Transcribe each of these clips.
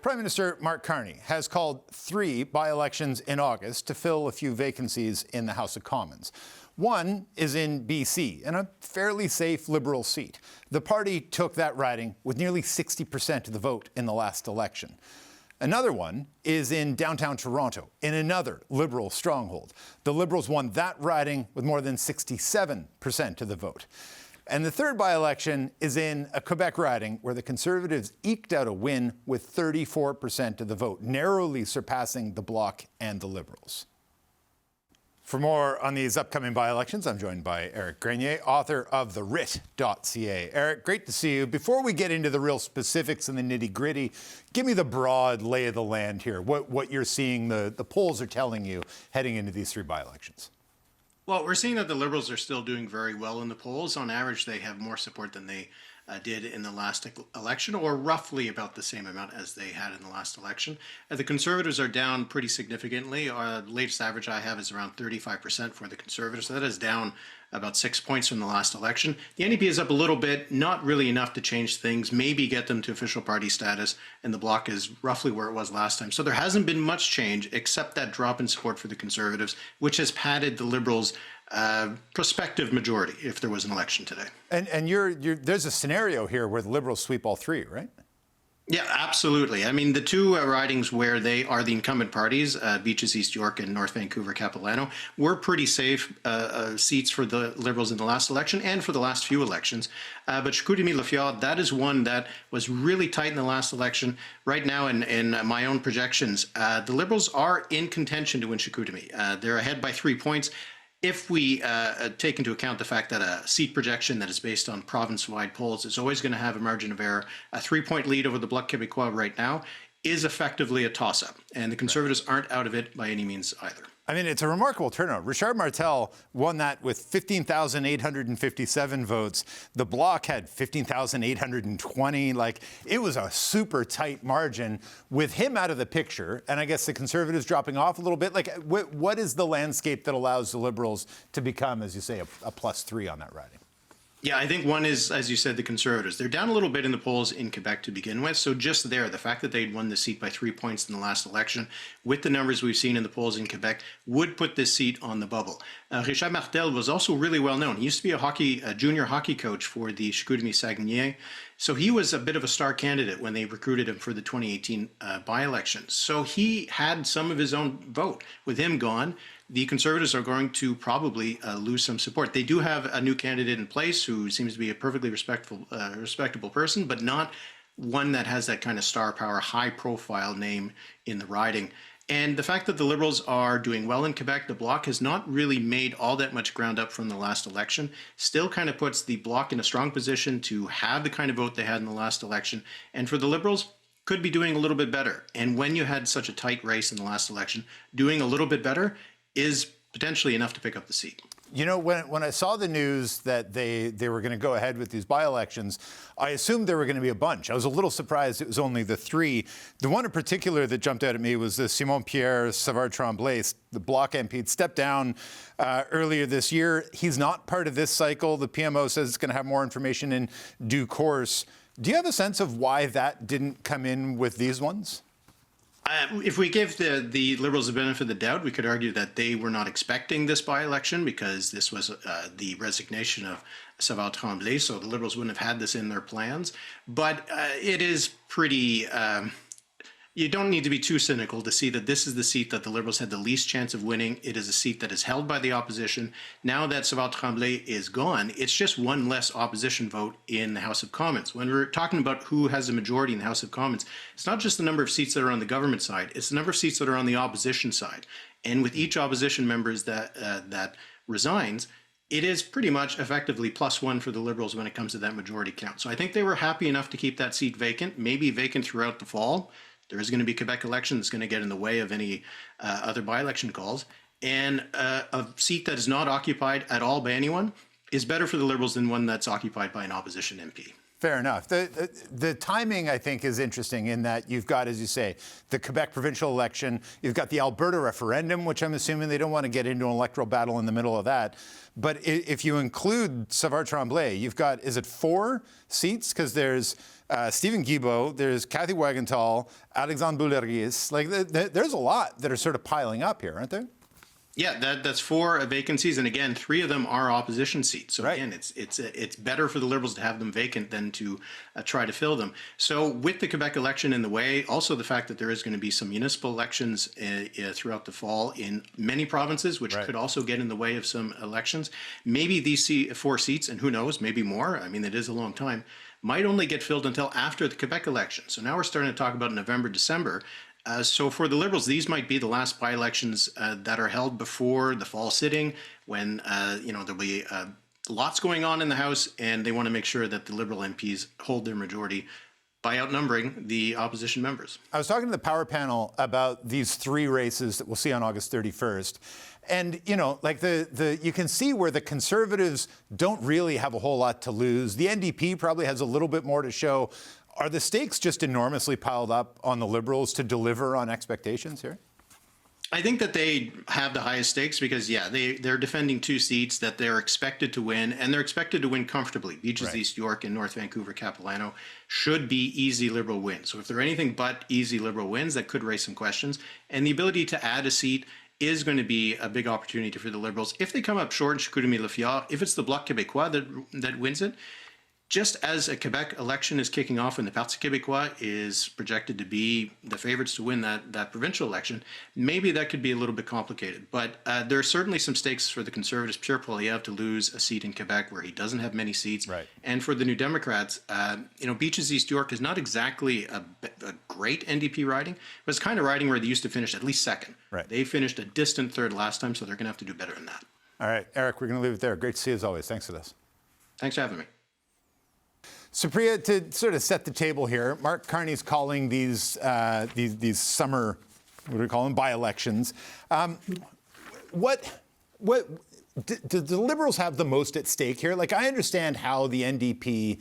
Prime Minister Mark Carney has called 3 by-elections in August to fill a few vacancies in the House of Commons. One is in BC, in a fairly safe Liberal seat. The party took that riding with nearly 60% of the vote in the last election. Another one is in downtown Toronto, in another Liberal stronghold. The Liberals won that riding with more than 67% of the vote. And the third by-election is in a Quebec riding where the Conservatives eked out a win with 34% of the vote, narrowly surpassing the Bloc and the Liberals. For more on these upcoming by-elections, I'm joined by Éric Grenier, author of the Writ.ca. Éric, great to see you. Before we get into the real specifics and the nitty-gritty, give me the broad lay of the land here, what you're seeing the polls are telling you heading into these 3 by-elections. Well, we're seeing that the Liberals are still doing very well in the polls. On average, they have more support than they did in the last election, or roughly about the same amount as they had in the last election. The Conservatives are down pretty significantly. The latest average I have is around 35% for the Conservatives. So that is down about 6 points from the last election. The NDP is up a little bit, not really enough to change things, maybe get them to official party status, and the Bloc is roughly where it was last time. So there hasn't been much change except that drop in support for the Conservatives, which has padded the Liberals' prospective majority if there was an election today. And there's a scenario here where the Liberals sweep all 3, right? Yeah, absolutely. I mean, the 2 ridings where they are the incumbent parties, Beaches, East York, and North Vancouver, Capilano, were pretty safe seats for the Liberals in the last election and for the last few elections. But Chicoutimi-Lefjord, that is one that was really tight in the last election. Right now, in my own projections, the Liberals are in contention to win Chicoutimi. They're ahead by 3 points. If we take into account the fact that a seat projection that is based on province-wide polls is always going to have a margin of error, a 3-point lead over the Bloc Québécois right now is effectively a toss-up. And the Conservatives aren't out of it by any means either. I mean, it's a remarkable turnout. Richard Martel won that with 15,857 votes. The Bloc had 15,820. Like, it was a super tight margin with him out of the picture. And I guess the Conservatives dropping off a little bit. Like, what is the landscape that allows the Liberals to become, as you say, a +3 on that riding? Yeah, I think one is, as you said, the Conservatives. They're down a little bit in the polls in Quebec to begin with. So just there, the fact that they'd won the seat by 3 points in the last election, with the numbers we've seen in the polls in Quebec, would put this seat on the bubble. Richard Martel was also really well known. He used to be a junior hockey coach for the Chicoutimi-Saguenay. So he was a bit of a star candidate when they recruited him for the 2018 by-election. So he had some of his own vote. With him gone, the Conservatives are going to probably lose some support. They do have a new candidate in place who seems to be a perfectly respectable person, but not one that has that kind of star power, high-profile name in the riding. And the fact that the Liberals are doing well in Quebec, the Bloc has not really made all that much ground up from the last election, still kind of puts the Bloc in a strong position to have the kind of vote they had in the last election. And for the Liberals, could be doing a little bit better. And when you had such a tight race in the last election, doing a little bit better is potentially enough to pick up the seat. You know, when I saw the news that they were going to go ahead with these by-elections, I assumed there were going to be a bunch. I was a little surprised it was only the 3. The one in particular that jumped out at me was the Simon-Pierre Savard-Tremblay, the Bloc MP, stepped down earlier this year. He's not part of this cycle. The PMO says it's going to have more information in due course. Do you have a sense of why that didn't come in with these ones? If we give the Liberals the benefit of the doubt, we could argue that they were not expecting this by-election because this was the resignation of Savard-Tremblay, so the Liberals wouldn't have had this in their plans. But it is pretty... you don't need to be too cynical to see that this is the seat that the Liberals had the least chance of winning. It is a seat that is held by the opposition. Now that Savard-Tremblay is gone, it's just one less opposition vote in the House of Commons. When we're talking about who has a majority in the House of Commons, it's not just the number of seats that are on the government side, it's the number of seats that are on the opposition side. And with each opposition member that resigns, it is pretty much effectively +1 for the Liberals when it comes to that majority count. So I think they were happy enough to keep that seat vacant, maybe vacant throughout the fall. There is going to be Quebec election that's going to get in the way of any other by-election calls. And a seat that is not occupied at all by anyone is better for the Liberals than one that's occupied by an opposition MP. Fair enough. The timing, I think, is interesting in that you've got, as you say, the Quebec provincial election. You've got the Alberta referendum, which I'm assuming they don't want to get into an electoral battle in the middle of that. But if you include Savard-Tremblay, you've got, is it 4 seats? Because there's Stephen Guilbeault, there's Kathy Wagenthal, Alexandre Boulerius. Like, there's a lot that are sort of piling up here, aren't there? Yeah, that's 4 vacancies, and again, 3 of them are opposition seats. So again, it's better for the Liberals to have them vacant than to try to fill them. So with the Quebec election in the way, also the fact that there is going to be some municipal elections throughout the fall in many provinces, which could also get in the way of some elections. Maybe these 4 seats, and who knows, maybe more. I mean, it is a long time. Might only get filled until after the Quebec election. So now we're starting to talk about November, December. So for the Liberals, these might be the last by-elections that are held before the fall sitting, when there'll be lots going on in the House, and they want to make sure that the Liberal MPs hold their majority by outnumbering the opposition members. I was talking to the power panel about these 3 races that we'll see on August 31st. And, like you can see where the Conservatives don't really have a whole lot to lose. The NDP probably has a little bit more to show. Are the stakes just enormously piled up on the Liberals to deliver on expectations here? I think that they have the highest stakes because, they're defending 2 seats that they're expected to win, and they're expected to win comfortably. Beaches, East York, and North Vancouver, Capilano should be easy Liberal wins. So if they're anything but easy Liberal wins, that could raise some questions. And the ability to add a seat is going to be a big opportunity for the Liberals. If they come up short in Chicoutimi-Lafitte, if it's the Bloc Québécois that wins it, just as a Quebec election is kicking off and the Parti Québécois is projected to be the favorites to win that provincial election, maybe that could be a little bit complicated. But there are certainly some stakes for the Conservatives, Pierre Poilievre, to lose a seat in Quebec where he doesn't have many seats. Right. And for the New Democrats, Beaches East York is not exactly a great NDP riding, but it's kind of riding where they used to finish at least second. Right. They finished a distant third last time, so they're going to have to do better than that. All right, Eric, we're going to leave it there. Great to see you as always. Thanks for this. Thanks for having me. Supriya, to sort of set the table here, Mark Carney's calling these summer, what do we call them, by-elections. Do the Liberals have the most at stake here? Like, I understand how the NDP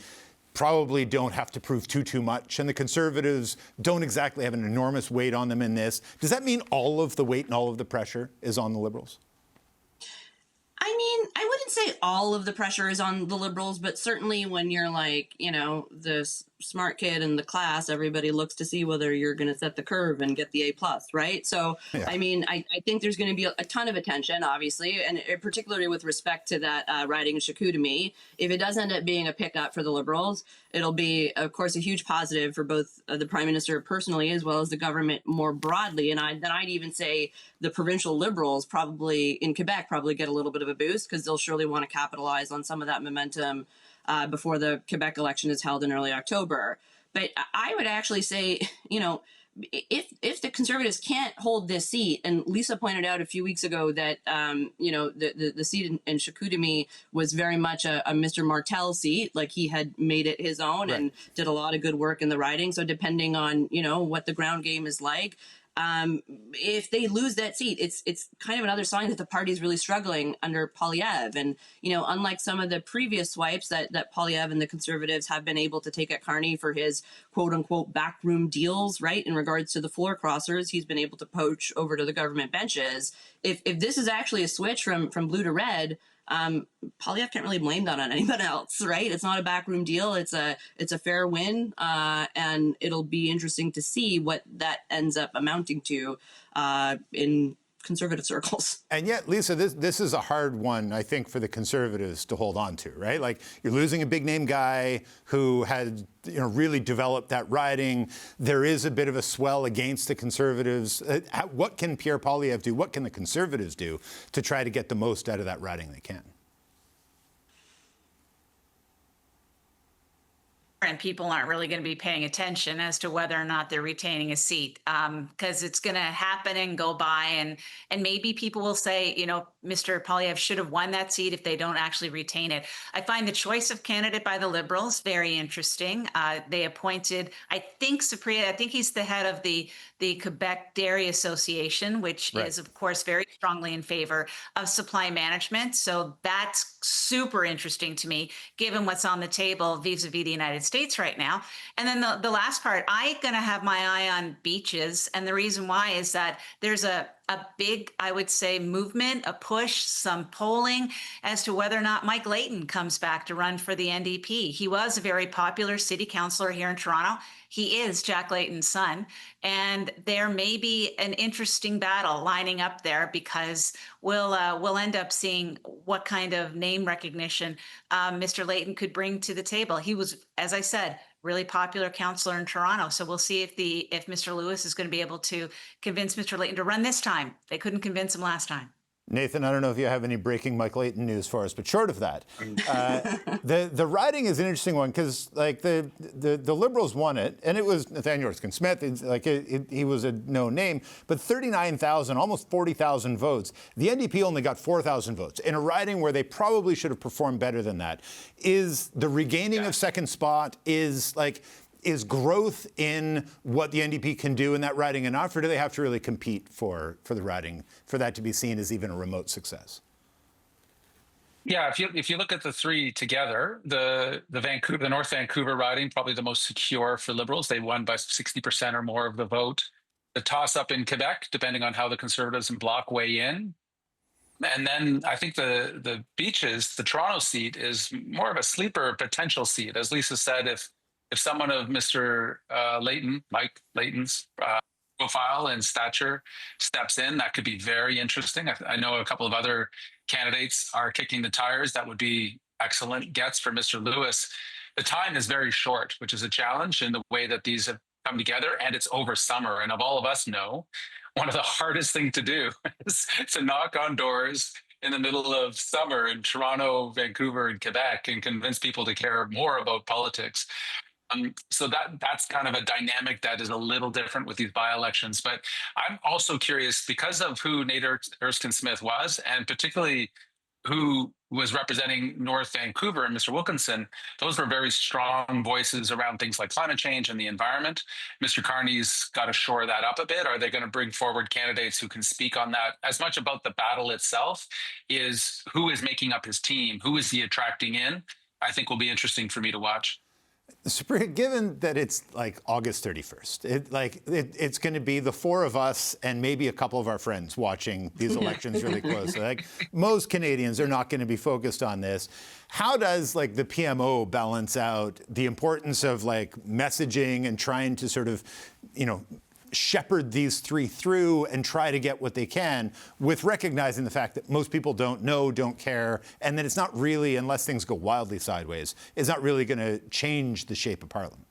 probably don't have to prove too much, and the Conservatives don't exactly have an enormous weight on them in this. Does that mean all of the weight and all of the pressure is on the Liberals? I mean, I wouldn't say all of the pressure is on the Liberals, but certainly when you're like, the smart kid in the class, everybody looks to see whether you're going to set the curve and get the A+, right? So, yeah. I mean, I think there's going to be a ton of attention, obviously, and particularly with respect to that riding in Chicoutimi. If it does end up being a pickup for the Liberals, it'll be, of course, a huge positive for both the Prime Minister personally as well as the government more broadly. And I'd even say the provincial Liberals probably in Quebec probably get a little bit of a boost because they'll surely want to capitalize on some of that momentum before the Quebec election is held in early October. But I would actually say, if the Conservatives can't hold this seat, and Lisa pointed out a few weeks ago that, the seat in Chicoutimi was very much a Mr. Martel seat, like he had made it his own and did a lot of good work in the riding. So depending on, what the ground game is like, if they lose that seat, it's kind of another sign that the party is really struggling under Poilievre. And, unlike some of the previous swipes that Poilievre and the Conservatives have been able to take at Carney for his quote unquote backroom deals, right, in regards to the floor crossers, he's been able to poach over to the government benches. If this is actually a switch from blue to red, Poilievre can't really blame that on anyone else, right? It's not a backroom deal. It's a fair win, and it'll be interesting to see what that ends up amounting to in Conservative circles. And yet, Lisa, this is a hard one, I think, for the Conservatives to hold on to, right? Like, you're losing a big-name guy who had, really developed that riding. There is a bit of a swell against the Conservatives. What can Pierre Poilievre do? What can the Conservatives do to try to get the most out of that riding they can? And people aren't really going to be paying attention as to whether or not they're retaining a seat, because it's going to happen and go by, and maybe people will say, Mr. Poilievre should have won that seat if they don't actually retain it. I find the choice of candidate by the Liberals very interesting. They appointed, I think he's the head of the Quebec Dairy Association, which is, of course, very strongly in favor of supply management. So that's super interesting to me, given what's on the table vis-a-vis the United States right now. And then the last part, I'm going to have my eye on beaches. And the reason why is that there's a a big, I would say, movement, a push, some polling as to whether or not Mike Layton comes back to run for the NDP. He was a very popular city councillor here in Toronto. He is Jack Layton's son. And there may be an interesting battle lining up there, because we'll end up seeing what kind of name recognition Mr. Layton could bring to the table. He was, as I said, really popular councillor in Toronto. So we'll see if Mr. Lewis is going to be able to convince Mr. Layton to run this time. They couldn't convince him last time. Nathan, I don't know if you have any breaking Mike Layton news for us, but short of that, the riding is an interesting one, because like the Liberals won it, and it was Nathaniel Erskine-Smith. He was a no name, but 39,000, almost 40,000 votes. The NDP only got 4,000 votes in a riding where they probably should have performed better than that. Is the regaining of second spot is growth in what the NDP can do in that riding enough, or do they have to really compete for the riding for that to be seen as even a remote success? Yeah, if you look at the three together, the North Vancouver riding, probably the most secure for Liberals. They won by 60% or more of the vote. The toss-up in Quebec, depending on how the Conservatives and Bloc weigh in. And then I think the Beaches, the Toronto seat, is more of a sleeper potential seat. As Lisa said, if someone of Mr. Mike Layton's profile and stature steps in, that could be very interesting. I know a couple of other candidates are kicking the tires. That would be excellent gets for Mr. Lewis. The time is very short, which is a challenge in the way that these have come together, and it's over summer. And of all of us know, one of the hardest things to do is to knock on doors in the middle of summer in Toronto, Vancouver, and Quebec, and convince people to care more about politics. So that's kind of a dynamic that is a little different with these by-elections. But I'm also curious, because of who Nate Erskine-Smith was, and particularly who was representing North Vancouver and Mr. Wilkinson, those were very strong voices around things like climate change and the environment. Mr. Carney's got to shore that up a bit. Are they going to bring forward candidates who can speak on that? As much about the battle itself is who is making up his team, who is he attracting in, I think will be interesting for me to watch. Given that it's like August 31st, it's going to be the four of us and maybe a couple of our friends watching these elections really closely. Like, most Canadians are not going to be focused on this. How does the PMO balance out the importance of messaging and trying to sort of, shepherd these three through and try to get what they can, with recognizing the fact that most people don't know, don't care, and that it's not really, unless things go wildly sideways, it's not really going to change the shape of Parliament?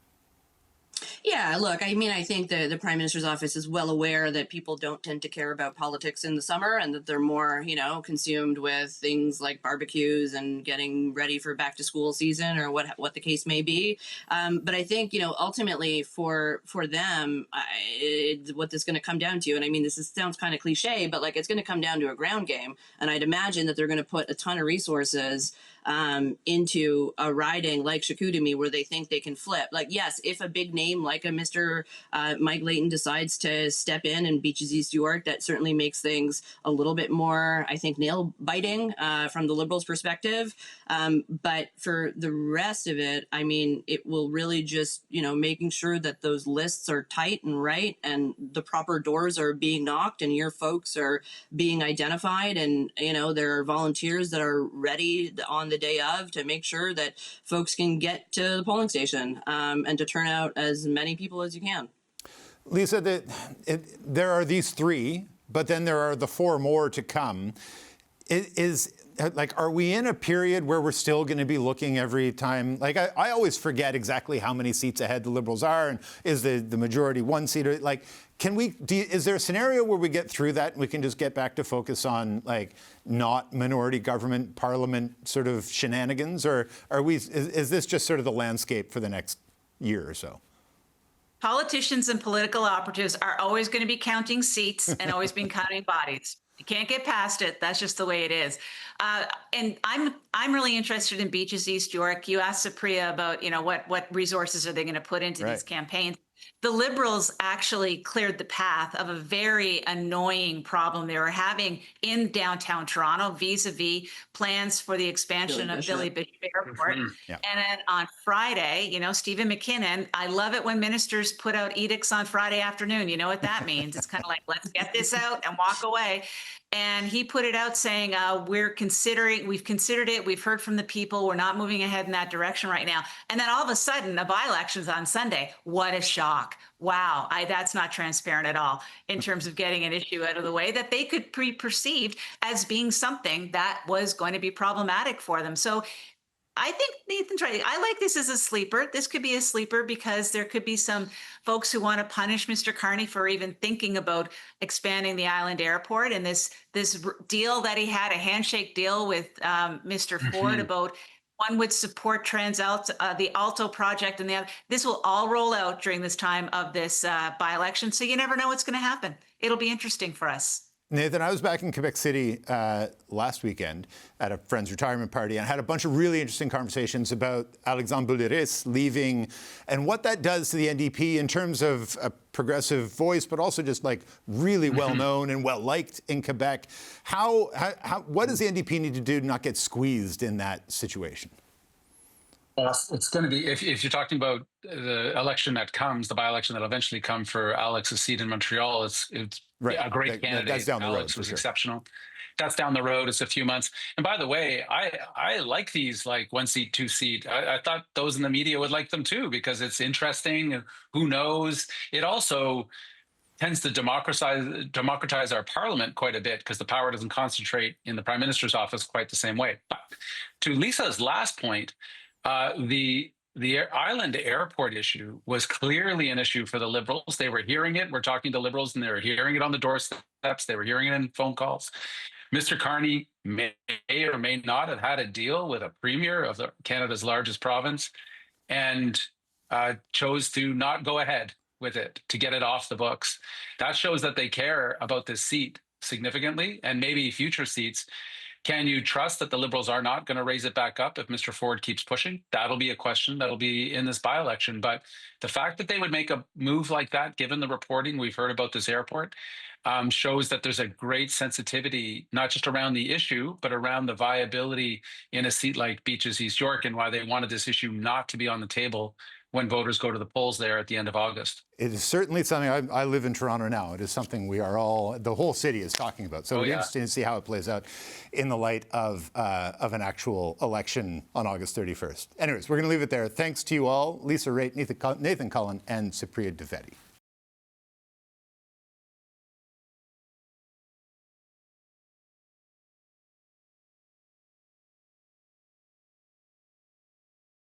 Yeah, look, I mean, I think the Prime Minister's office is well aware that people don't tend to care about politics in the summer, and that they're more, consumed with things like barbecues and getting ready for back to school season, or what the case may be. But I think, ultimately for them, what this is going to come down to, and I mean, sounds kind of cliche, but it's going to come down to a ground game. And I'd imagine that they're going to put a ton of resources into a riding like Chicoutimi, where they think they can flip. Yes, if a big name like a Mr. Mike Layton decides to step in Beaches East York, that certainly makes things a little bit more, I think, nail biting from the Liberals' perspective. But for the rest of it, I mean, it will really just, making sure that those lists are tight and right, and the proper doors are being knocked, and your folks are being identified, and, there are volunteers that are ready on the day of to make sure that folks can get to the polling station and to turn out as many people as you can. Lisa, there are these three, but then there are the four more to come. Are we in a period where we're still going to be looking every time? I always forget exactly how many seats ahead the Liberals are, and is the majority one seat? Is there a scenario where we get through that and we can just get back to focus on not minority government, Parliament sort of shenanigans, or is this just sort of the landscape for the next year or so? Politicians and political operatives are always going to be counting seats and always been counting bodies. You can't get past it. That's just the way it is. And I'm really interested in Beaches East York. You asked Supriya about, what resources are they going to put into these campaigns. The Liberals actually cleared the path of a very annoying problem they were having in downtown Toronto vis-a-vis plans for the expansion of Billy Bishop Airport. Yeah. And then on Friday, Stephen McKinnon, I love it when ministers put out edicts on Friday afternoon. You know what that means? It's kind of like, let's get this out and walk away. And he put it out saying, we've considered it, we've heard from the people, we're not moving ahead in that direction right now. And then all of a sudden, the by-elections on Sunday. What a shock. Wow, that's not transparent at all in terms of getting an issue out of the way that they could perceived as being something that was going to be problematic for them. So I think Nathan's right. I like this as a sleeper. This could be a sleeper because there could be some folks who want to punish Mr. Carney for even thinking about expanding the island airport. And this deal that he had, a handshake deal with Mr. Ford about one would support the Alto project and the other. This will all roll out during this time of this by-election. So you never know what's going to happen. It'll be interesting for us. Nathan, I was back in Quebec City last weekend at a friend's retirement party and had a bunch of really interesting conversations about Alexandre Boulay-Riss leaving and what that does to the NDP in terms of a progressive voice, but also just like really well-known and well-liked in Quebec. What does the NDP need to do to not get squeezed in that situation? It's going to be, if you're talking about the election that comes, the by-election that'll eventually come for Alex's seat in Montreal, it's right. A great candidate. That's down the road. Alex was exceptional. That's down the road. It's a few months. And by the way, I like these like 1 seat, 2 seat. I thought those in the media would like them too, because it's interesting. Who knows? It also tends to democratize our parliament quite a bit because the power doesn't concentrate in the prime minister's office quite the same way. But to Lisa's last point, the island airport issue was clearly an issue for the Liberals. They were hearing it. We're talking to Liberals, and they were hearing it on the doorsteps. They were hearing it in phone calls. Mr. Carney may or may not have had a deal with a premier of Canada's largest province and chose to not go ahead with it, to get it off the books. That shows that they care about this seat significantly, and maybe future seats. Can you trust that the Liberals are not going to raise it back up if Mr. Ford keeps pushing? That'll be a question that'll be in this by-election. But the fact that they would make a move like that, given the reporting we've heard about this airport, shows that there's a great sensitivity, not just around the issue, but around the viability in a seat like Beaches East York and why they wanted this issue not to be on the table when voters go to the polls there at the end of August. It is certainly something, I live in Toronto now, it is something we are all, the whole city is talking about. So it'll be interesting to see how it plays out in the light of an actual election on August 31st. Anyways, we're going to leave it there. Thanks to you all, Lisa Raitt, Nathan Cullen, and Supriya Dwivedi.